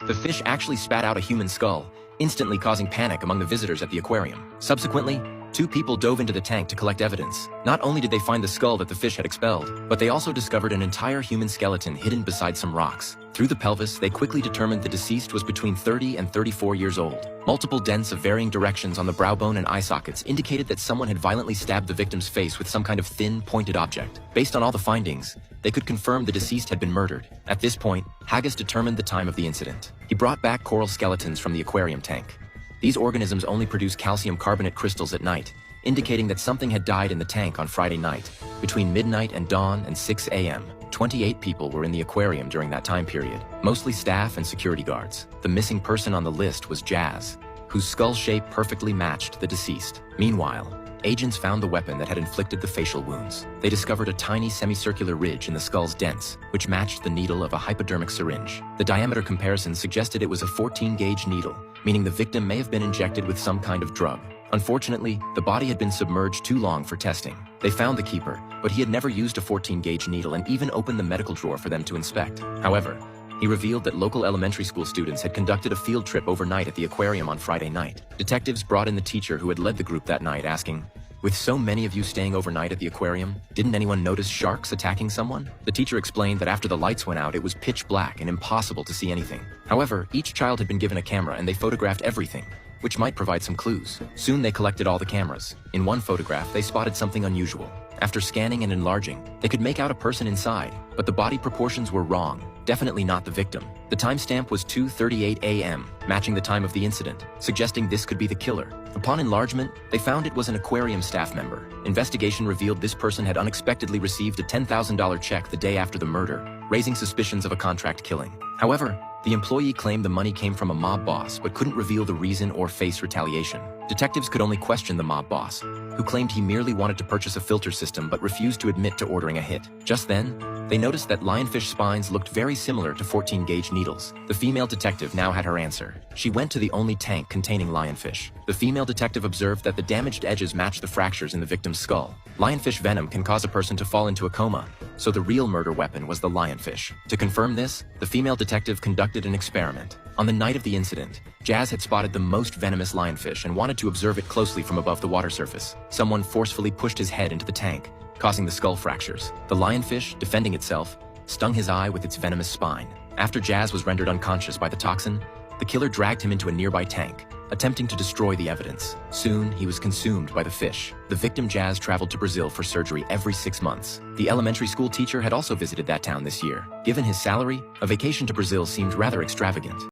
The fish actually spat out a human skull, instantly causing panic among the visitors at the aquarium. Subsequently, 2 people dove into the tank to collect evidence. Not only did they find the skull that the fish had expelled, but they also discovered an entire human skeleton hidden beside some rocks. Through the pelvis, they quickly determined the deceased was between 30 and 34 years old. Multiple dents of varying directions on the brow bone and eye sockets indicated that someone had violently stabbed the victim's face with some kind of thin, pointed object. Based on all the findings, they could confirm the deceased had been murdered. At this point, Haggis determined the time of the incident. He brought back coral skeletons from the aquarium tank. These organisms only produce calcium carbonate crystals at night, indicating that something had died in the tank on Friday night. Between midnight and dawn and 6 a.m., 28 people were in the aquarium during that time period, mostly staff and security guards. The missing person on the list was Jazz, whose skull shape perfectly matched the deceased. Meanwhile, agents found the weapon that had inflicted the facial wounds. They discovered a tiny semicircular ridge in the skull's dents, which matched the needle of a hypodermic syringe. The diameter comparison suggested it was a 14-gauge needle, meaning the victim may have been injected with some kind of drug. Unfortunately, the body had been submerged too long for testing. They found the keeper, but he had never used a 14-gauge needle and even opened the medical drawer for them to inspect. However, he revealed that local elementary school students had conducted a field trip overnight at the aquarium on Friday night. Detectives brought in the teacher who had led the group that night, asking, "With so many of you staying overnight at the aquarium, didn't anyone notice sharks attacking someone?" The teacher explained that after the lights went out, it was pitch black and impossible to see anything. However, each child had been given a camera and they photographed everything, which might provide some clues. Soon they collected all the cameras. In one photograph, they spotted something unusual. After scanning and enlarging, they could make out a person inside, but the body proportions were wrong. Definitely not the victim. The timestamp was 2:38 a.m., matching the time of the incident, suggesting this could be the killer. Upon enlargement, they found it was an aquarium staff member. Investigation revealed this person had unexpectedly received a $10,000 check the day after the murder, raising suspicions of a contract killing. However, the employee claimed the money came from a mob boss but couldn't reveal the reason or face retaliation. Detectives could only question the mob boss, who claimed he merely wanted to purchase a filter system but refused to admit to ordering a hit. Just then, they noticed that lionfish spines looked very similar to 14-gauge needles. The female detective now had her answer. She went to the only tank containing lionfish. The female detective observed that the damaged edges matched the fractures in the victim's skull. Lionfish venom can cause a person to fall into a coma, so the real murder weapon was the lionfish. To confirm this, the female detective conducted an experiment. On the night of the incident, Jazz had spotted the most venomous lionfish and wanted to observe it closely from above the water surface. Someone forcefully pushed his head into the tank, causing the skull fractures. The lionfish, defending itself, stung his eye with its venomous spine. After Jazz was rendered unconscious by the toxin, the killer dragged him into a nearby tank, attempting to destroy the evidence. Soon, he was consumed by the fish. The victim Jazz traveled to Brazil for surgery every 6 months. The elementary school teacher had also visited that town this year. Given his salary, a vacation to Brazil seemed rather extravagant.